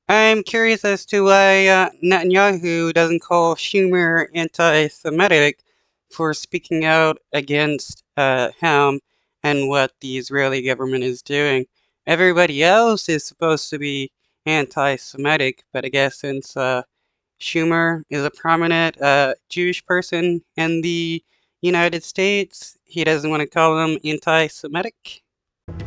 I'm curious as to why Netanyahu doesn't call Schumer anti-Semitic for speaking out against him and what the Israeli government is doing. Everybody else is supposed to be anti-Semitic, but I guess since Schumer is a prominent Jewish person in the United States, he doesn't want to call them anti-Semitic.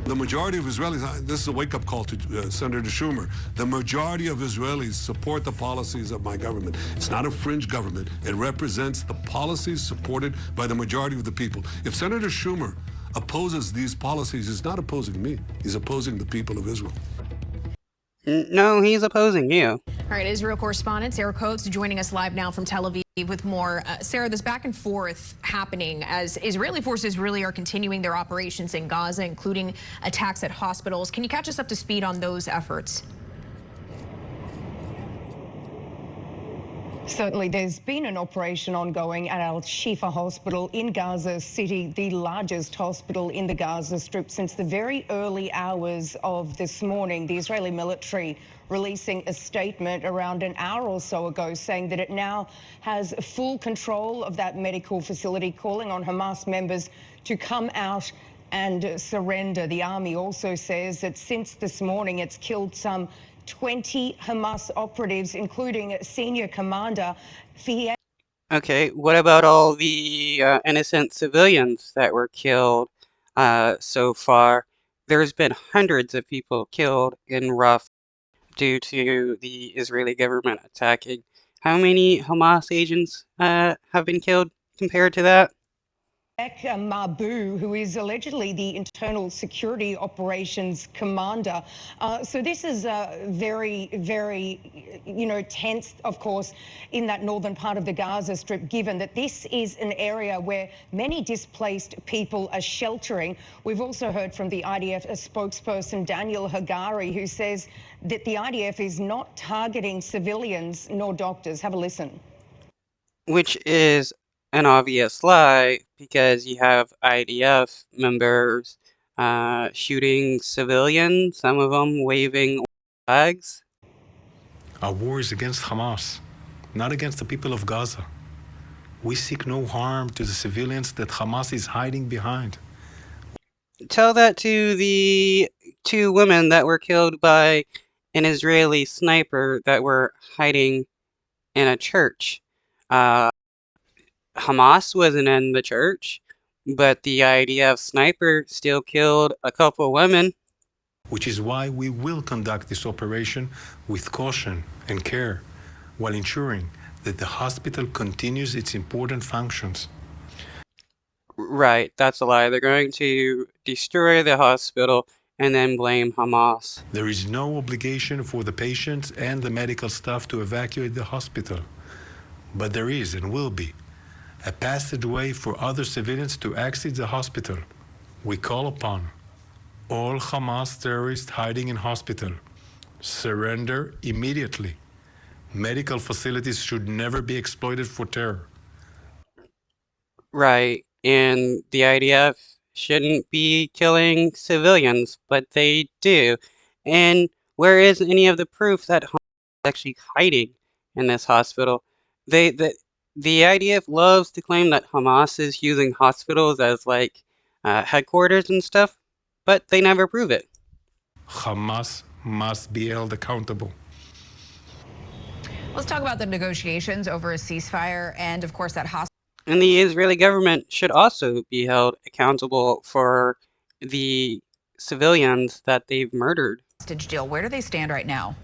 The majority of Israelis, this is a wake-up call to Senator Schumer, the majority of Israelis support the policies of my government. It's not a fringe government. It represents the policies supported by the majority of the people. If Senator Schumer opposes these policies, he's not opposing me. He's opposing the people of Israel. No, he's opposing you. All right, Israel correspondent Sarah Coates joining us live now from Tel Aviv with more. Sarah, this back and forth happening as Israeli forces really are continuing their operations in Gaza, including attacks at hospitals. Can you catch us up to speed on those efforts? Certainly, there's been an operation ongoing at Al-Shifa Hospital in Gaza City, the largest hospital in the Gaza Strip, since the very early hours of this morning. The Israeli military releasing a statement around an hour or so ago saying that it now has full control of that medical facility, calling on Hamas members to come out and surrender. The army also says that since this morning it's killed some 20 Hamas operatives, including senior commander Fiyad. Okay, what about all the innocent civilians that were killed so far? There's been hundreds of people killed in Rafah due to the Israeli government attacking. How many Hamas agents have been killed compared to that? Mabu, who is allegedly the internal security operations commander. So this is very, very, tense, of course, in that northern part of the Gaza Strip, given that this is an area where many displaced people are sheltering. We've also heard from the IDF spokesperson, Daniel Hagari, who says that the IDF is not targeting civilians nor doctors. Have a listen. Which is an obvious lie because you have IDF members shooting civilians, some of them waving flags. Our war is against Hamas, not against the people of Gaza. We seek no harm to the civilians that Hamas is hiding behind. Tell that to the 2 women that were killed by an Israeli sniper that were hiding in a church. Hamas wasn't in the church, but the IDF sniper still killed a couple women. Which is why we will conduct this operation with caution and care, while ensuring that the hospital continues its important functions. Right, that's a lie. They're going to destroy the hospital and then blame Hamas. There is no obligation for the patients and the medical staff to evacuate the hospital, but there is and will be a passageway for other civilians to exit the hospital. We call upon all Hamas terrorists hiding in hospital, surrender immediately. Medical facilities should never be exploited for terror. Right, and the IDF shouldn't be killing civilians, but they do. And where is any of the proof that Hamas is actually hiding in this hospital? The IDF loves to claim that Hamas is using hospitals as like headquarters and stuff, but they never prove it. Hamas must be held accountable. Let's talk about the negotiations over a ceasefire and, of course, that hostage. And the Israeli government should also be held accountable for the civilians that they've murdered. Deal. Where do they stand right now?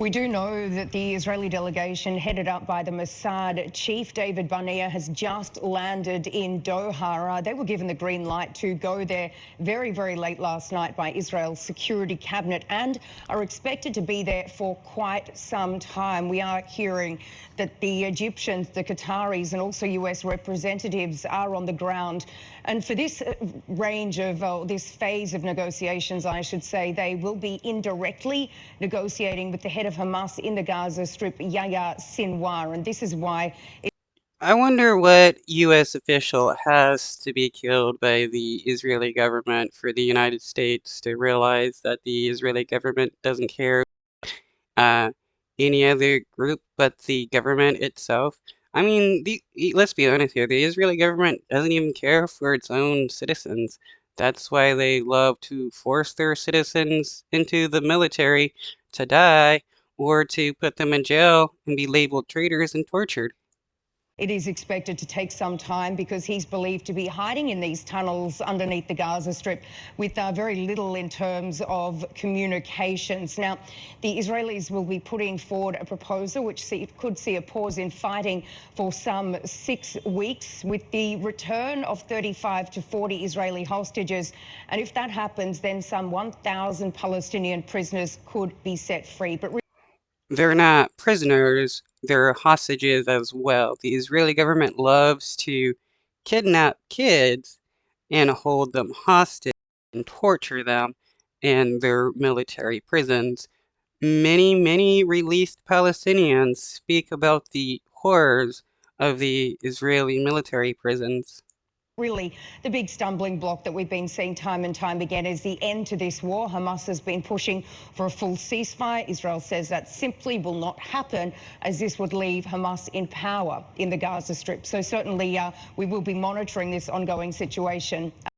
We do know that the Israeli delegation headed up by the Mossad chief, David Barnea, has just landed in Doha. They were given the green light to go there very, very late last night by Israel's security cabinet and are expected to be there for quite some time. We are hearing that the Egyptians, the Qataris and also US representatives are on the ground. And for this range of, this phase of negotiations, I should say, they will be indirectly negotiating with the head of Hamas in the Gaza Strip, Yahya Sinwar. And this is why I wonder what U.S. official has to be killed by the Israeli government for the United States to realize that the Israeli government doesn't care uh, any other group but the government itself. I mean, let's be honest here, the Israeli government doesn't even care for its own citizens. That's why they love to force their citizens into the military to die or to put them in jail and be labeled traitors and tortured. It is expected to take some time because he's believed to be hiding in these tunnels underneath the Gaza Strip with very little in terms of communications. Now, the Israelis will be putting forward a proposal which could see a pause in fighting for some 6 weeks with the return of 35 to 40 Israeli hostages. And if that happens, then some 1,000 Palestinian prisoners could be set free. But They're not prisoners, they're hostages as well. The Israeli government loves to kidnap kids and hold them hostage and torture them in their military prisons. Many released Palestinians speak about the horrors of the Israeli military prisons. really, the big stumbling block that we've been seeing time and time again is the end to this war. Hamas has been pushing for a full ceasefire. Israel says that simply will not happen, as this would leave Hamas in power in the Gaza Strip. So certainly we will be monitoring this ongoing situation.